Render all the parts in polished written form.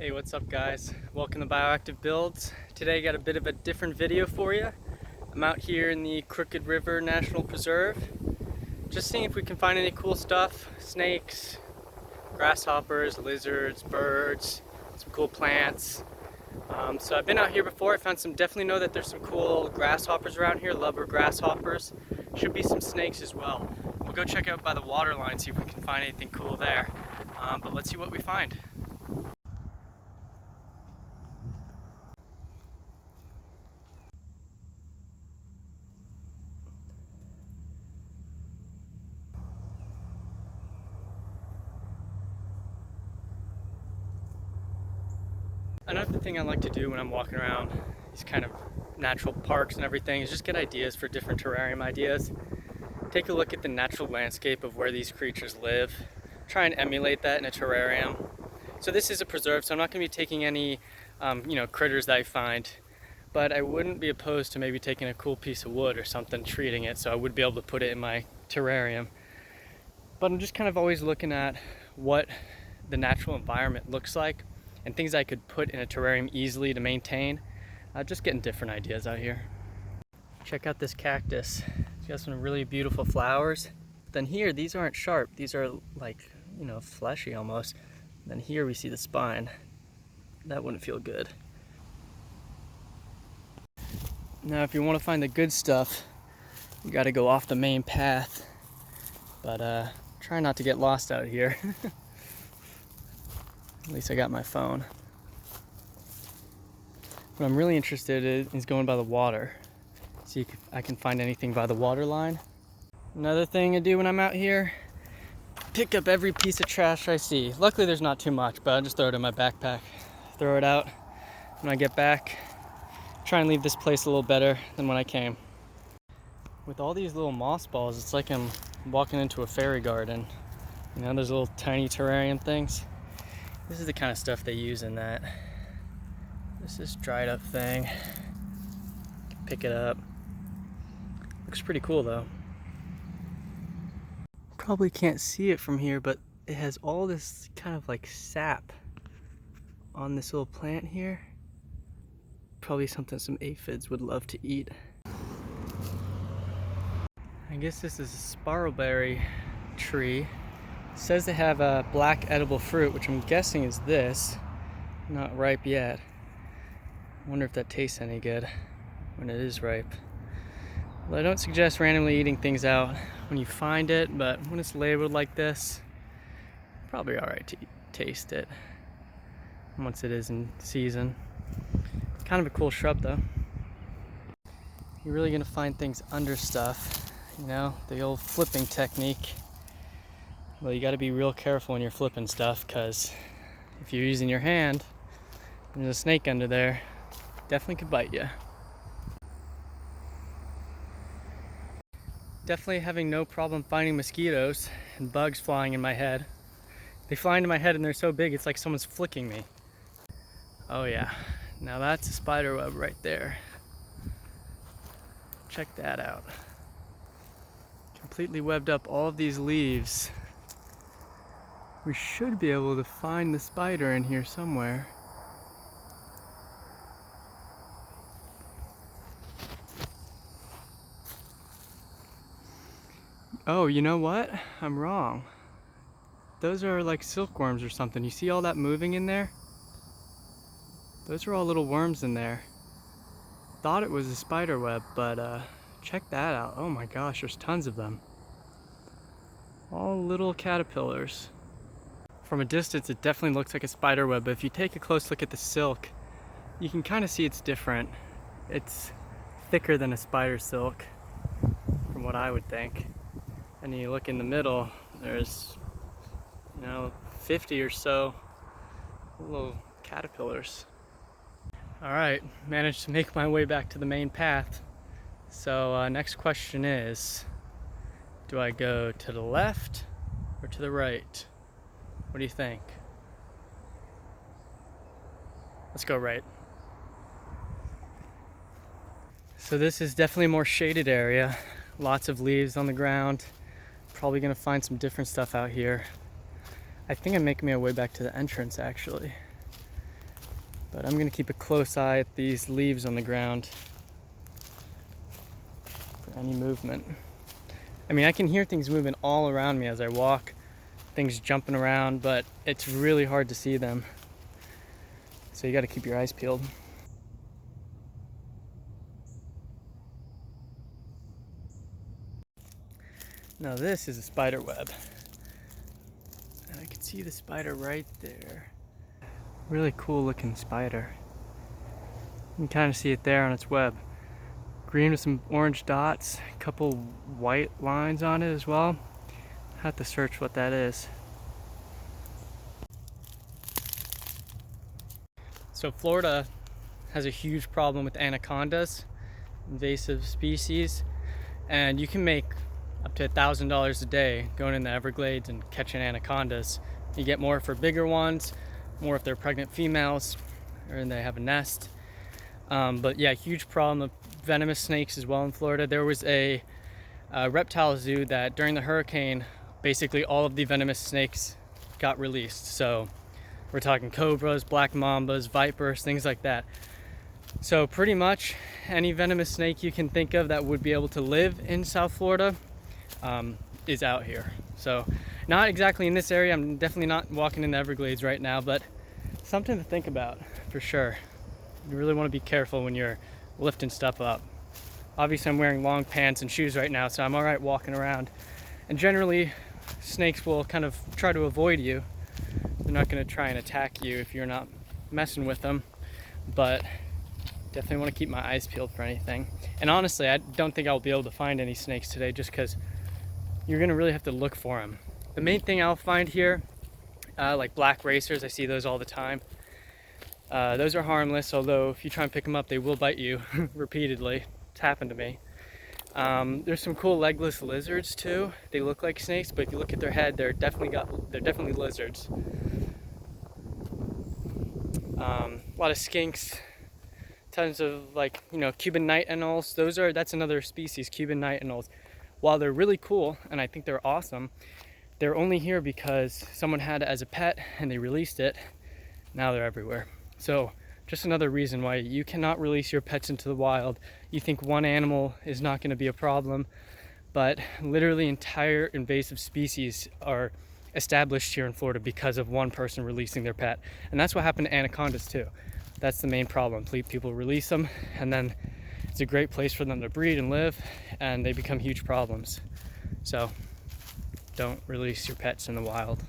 Hey, what's up guys? Welcome to Bioactive Builds. Today I got a bit of a different video for you. I'm out here in the Crooked River National Preserve, just seeing if we can find any cool stuff. Snakes, grasshoppers, lizards, birds, some cool plants. So I've been out here before. I found definitely know that there's some cool grasshoppers around here, lover grasshoppers. Should be some snakes as well. We'll go check out by the water line, see if we can find anything cool there. But let's see what we find. Another thing I like to do when I'm walking around these kind of natural parks and everything is just get ideas for different terrarium ideas. Take a look at the natural landscape of where these creatures live. Try and emulate that in a terrarium. So this is a preserve, so I'm not going to be taking any critters that I find, but I wouldn't be opposed to maybe taking a cool piece of wood or something, treating it so I would be able to put it in my terrarium. But I'm just kind of always looking at what the natural environment looks like and things I could put in a terrarium easily to maintain. Just getting different ideas out here. Check out this cactus. It's got some really beautiful flowers. Then here, these aren't sharp. These are like, fleshy almost. Then here we see the spine. That wouldn't feel good. Now, if you want to find the good stuff, you got to go off the main path. But try not to get lost out here. At least I got my phone. What I'm really interested in is going by the water. See if I can find anything by the water line. Another thing I do when I'm out here, pick up every piece of trash I see. Luckily there's not too much, but I'll just throw it in my backpack. Throw it out when I get back. Try and leave this place a little better than when I came. With all these little moss balls, it's like I'm walking into a fairy garden. Those little tiny terrarium things. This is the kind of stuff they use in that. This is dried up thing. Pick it up. Looks pretty cool though. Probably can't see it from here, but it has all this kind of like sap on this little plant here. Probably something some aphids would love to eat. I guess this is a sparrowberry tree. It says they have a black edible fruit, which I'm guessing is this. Not ripe yet. I wonder if that tastes any good when it is ripe. Well, I don't suggest randomly eating things out when you find it, but when it's labeled like this, probably alright to taste it once it is in season. Kind of a cool shrub though. You're really gonna find things under stuff, the old flipping technique. Well, you got to be real careful when you're flipping stuff, because if you're using your hand, there's a snake under there, definitely could bite you. Definitely having no problem finding mosquitoes and bugs flying in my head. They fly into my head and they're so big it's like someone's flicking me. Oh yeah, now that's a spider web right there. Check that out. Completely webbed up all of these leaves. We should be able to find the spider in here somewhere. Oh, you know what? I'm wrong. Those are like silkworms or something. You see all that moving in there? Those are all little worms in there. Thought it was a spider web, but check that out. Oh my gosh, there's tons of them. All little caterpillars. From a distance, it definitely looks like a spider web, but if you take a close look at the silk, you can kind of see it's different. It's thicker than a spider silk, from what I would think. And you look in the middle, there's, 50 or so little caterpillars. All right, managed to make my way back to the main path. So next question is, do I go to the left or to the right? What do you think? Let's go right. So this is definitely a more shaded area. Lots of leaves on the ground. Probably gonna find some different stuff out here. I think I'm making my way back to the entrance actually. But I'm gonna keep a close eye at these leaves on the ground for any movement. I mean, I can hear things moving all around me as I walk, things jumping around, but it's really hard to see them. So you gotta keep your eyes peeled. Now this is a spider web. And I can see the spider right there. Really cool looking spider. You can kind of see it there on its web. Green with some orange dots, a couple white lines on it as well. I have to search what that is. So Florida has a huge problem with anacondas, invasive species, and you can make up to $1,000 a day going in the Everglades and catching anacondas. You get more for bigger ones, more if they're pregnant females or they have a nest. But yeah, huge problem of venomous snakes as well in Florida. There was a reptile zoo that during the hurricane, basically all of the venomous snakes got released. So we're talking cobras, black mambas, vipers, things like that. So pretty much any venomous snake you can think of that would be able to live in South Florida is out here. So not exactly in this area. I'm definitely not walking in the Everglades right now, but something to think about for sure. You really want to be careful when you're lifting stuff up. Obviously I'm wearing long pants and shoes right now, so I'm all right walking around. And generally snakes will kind of try to avoid you. They're not going to try and attack you if you're not messing with them, but definitely want to keep my eyes peeled for anything. And honestly, I don't think I'll be able to find any snakes today just because you're going to really have to look for them. The main thing I'll find here, like black racers, I see those all the time. Those are harmless, although if you try and pick them up, they will bite you repeatedly. It's happened to me. There's some cool legless lizards too. They look like snakes, but if you look at their head, they're definitely lizards. A lot of skinks, tons of Cuban night owls. That's another species, Cuban night owls. While they're really cool and I think they're awesome, they're only here because someone had it as a pet and they released it. Now they're everywhere. So just another reason why you cannot release your pets into the wild. You think one animal is not going to be a problem, but literally entire invasive species are established here in Florida because of one person releasing their pet. And that's what happened to anacondas too. That's the main problem. People release them and then it's a great place for them to breed and live, and they become huge problems. So don't release your pets in the wild.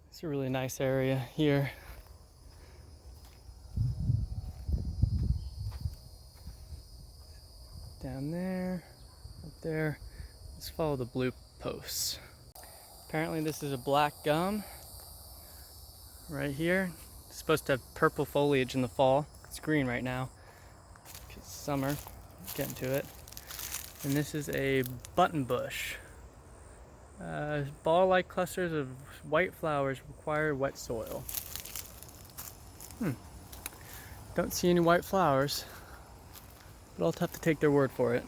It's a really nice area here. Down there, up there. Let's follow the blue posts. Apparently this is a black gum right here. It's supposed to have purple foliage in the fall. It's green right now because it's summer. Getting to it. And this is a button bush. Ball-like clusters of white flowers require wet soil. Don't see any white flowers, but I'll have to take their word for it.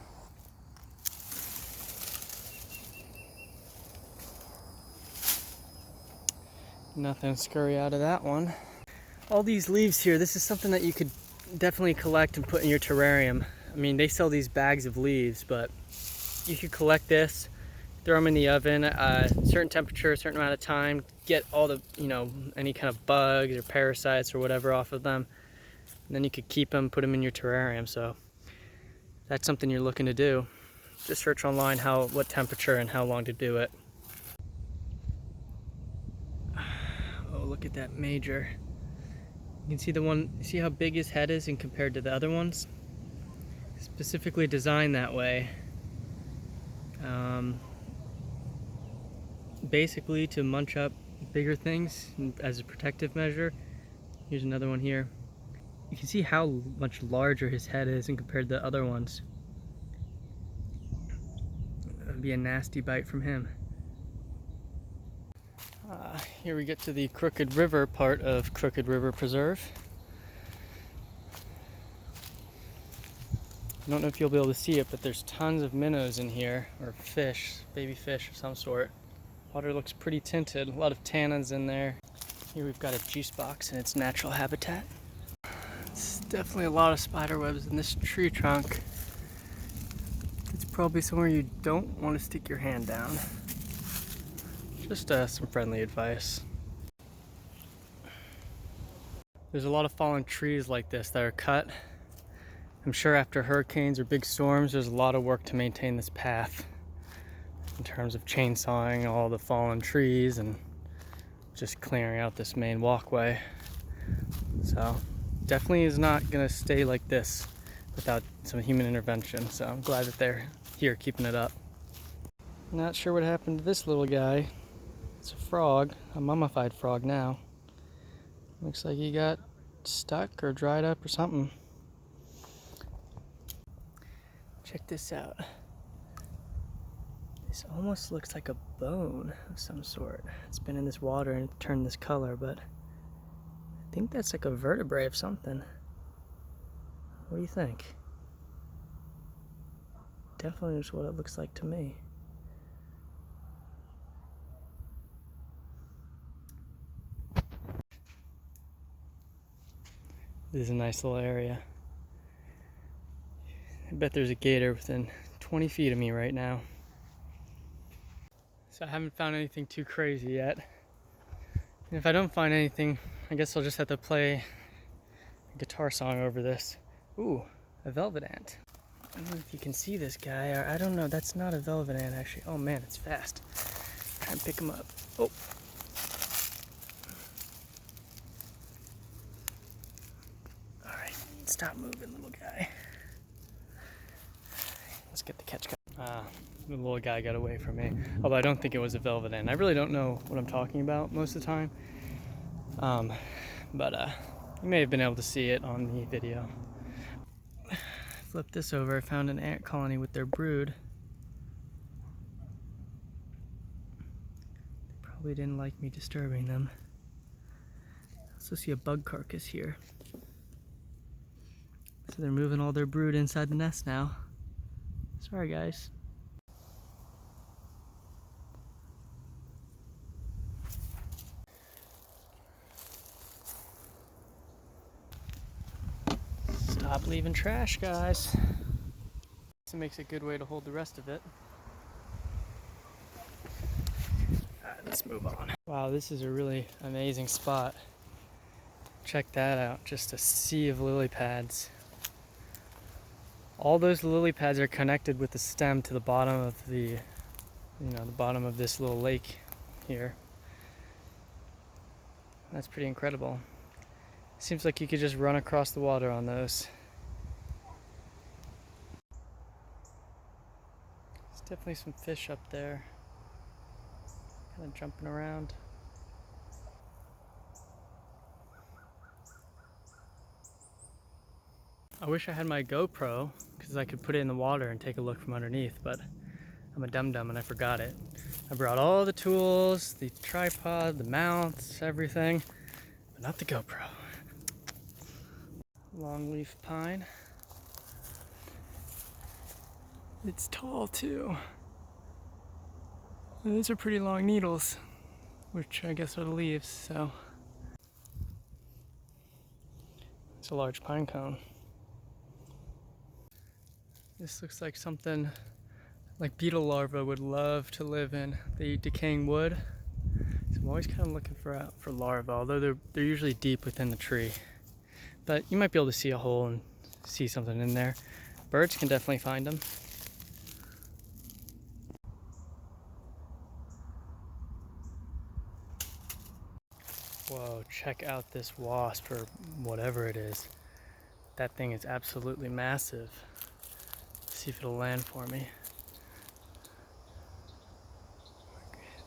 Nothing scurry out of that one. All these leaves here, this is something that you could definitely collect and put in your terrarium. I mean, they sell these bags of leaves, but you could collect this, throw them in the oven, certain temperature, a certain amount of time, get all the, any kind of bugs or parasites or whatever off of them. And then you could keep them, put them in your terrarium. So that's something you're looking to do. Just search online what temperature and how long to do it. Oh, look at that major. You can see see how big his head is and compared to the other ones? Specifically designed that way. Basically to munch up bigger things as a protective measure. Here's another one here. You can see how much larger his head is and compared to the other ones. That would be a nasty bite from him. Here we get to the Crooked River part of Crooked River Preserve. I don't know if you'll be able to see it, but there's tons of minnows in here, or fish, baby fish of some sort. Water looks pretty tinted, a lot of tannins in there. Here we've got a juice box in its natural habitat. It's definitely a lot of spider webs in this tree trunk. It's probably somewhere you don't want to stick your hand down. Just some friendly advice. There's a lot of fallen trees like this that are cut. I'm sure after hurricanes or big storms, there's a lot of work to maintain this path in terms of chainsawing all the fallen trees and just clearing out this main walkway. So definitely is not gonna stay like this without some human intervention. So I'm glad that they're here keeping it up. Not sure what happened to this little guy. It's a frog, a mummified frog now. Looks like he got stuck or dried up or something. Check this out. This almost looks like a bone of some sort. It's been in this water and it turned this color, but I think that's like a vertebrae of something. What do you think? Definitely is what it looks like to me. This is a nice little area. I bet there's a gator within 20 feet of me right now. So I haven't found anything too crazy yet. And if I don't find anything, I guess I'll just have to play a guitar song over this. Ooh, a velvet ant. I don't know if you can see this guy, or I don't know, that's not a velvet ant actually. Oh man, it's fast. Try and pick him up. Oh. Alright, stop moving, little guy. Let's get the catch. The little guy got away from me. Although I don't think it was a velvet ant. I really don't know what I'm talking about most of the time. But you may have been able to see it on the video. Flip this over, I found an ant colony with their brood. They probably didn't like me disturbing them. I also see a bug carcass here. So they're moving all their brood inside the nest now. Sorry guys. Stop leaving trash, guys. This makes a good way to hold the rest of it. Alright, let's move on. Wow, this is a really amazing spot. Check that out, just a sea of lily pads. All those lily pads are connected with the stem to the bottom of the bottom of this little lake here. That's pretty incredible. Seems like you could just run across the water on those. There's definitely some fish up there, kind of jumping around. I wish I had my GoPro because I could put it in the water and take a look from underneath, but I'm a dum-dum and I forgot it. I brought all the tools, the tripod, the mounts, everything, but not the GoPro. Longleaf pine. It's tall too. And those are pretty long needles, which I guess are the leaves, so. It's a large pine cone. This looks like something like beetle larvae would love to live in. They eat decaying wood. So I'm always kind of looking for larvae, although they're usually deep within the tree. But you might be able to see a hole and see something in there. Birds can definitely find them. Whoa, check out this wasp or whatever it is. That thing is absolutely massive. Let's see if it'll land for me.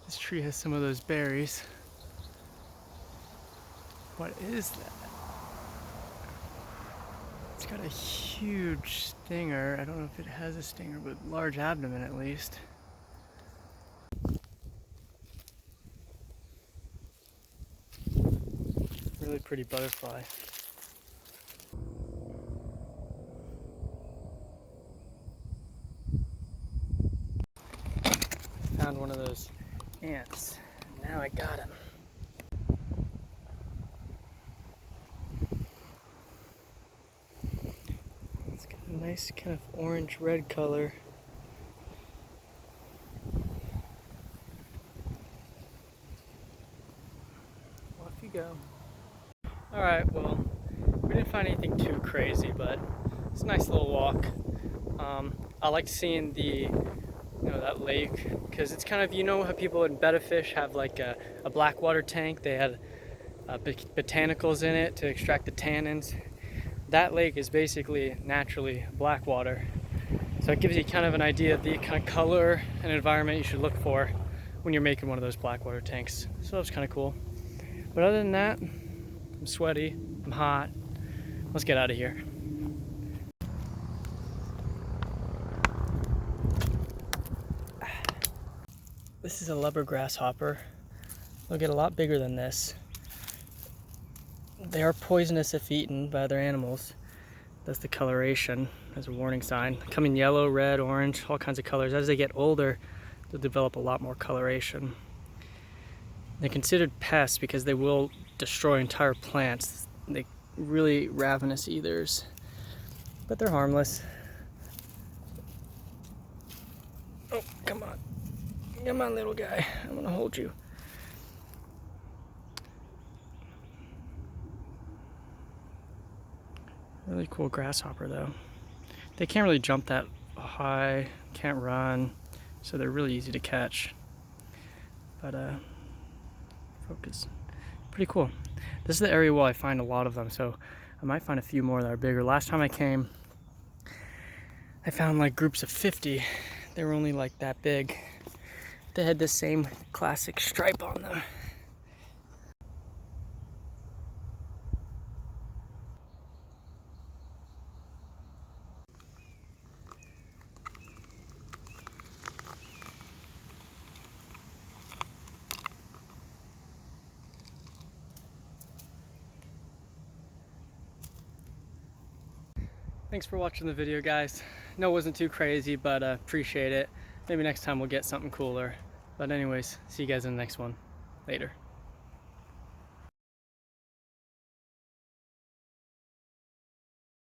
This tree has some of those berries. What is that? It's got a huge stinger. I don't know if it has a stinger, but large abdomen at least. Really pretty butterfly. Found one of those ants. Now I got him. It's got a nice kind of orange-red color. Off you go. Alright, well, we didn't find anything too crazy, but it's a nice little walk. I like seeing that lake, because it's kind of, how people in Betta Fish have like a blackwater tank. They had botanicals in it to extract the tannins. That lake is basically naturally black water. So it gives you kind of an idea of the kind of color and environment you should look for when you're making one of those blackwater tanks. So that was kind of cool. But other than that, I'm sweaty, I'm hot. Let's get out of here. This is a leopard grasshopper. They'll get a lot bigger than this. They are poisonous if eaten by other animals. That's the coloration as a warning sign. They come in yellow, red, orange, all kinds of colors. As they get older, they'll develop a lot more coloration. They're considered pests because they will destroy entire plants. They're really ravenous eaters, but they're harmless. Oh, come on. Come on, little guy. I'm gonna hold you. Really cool grasshopper though. They can't really jump that high, can't run, so they're really easy to catch. But focus. Pretty cool. This is the area where I find a lot of them, so I might find a few more that are bigger. Last time I came, I found like groups of 50. They were only like that big. They had the same classic stripe on them. Thanks for watching the video, guys. No, it wasn't too crazy, but appreciate it. Maybe next time we'll get something cooler. But anyways, see you guys in the next one. Later.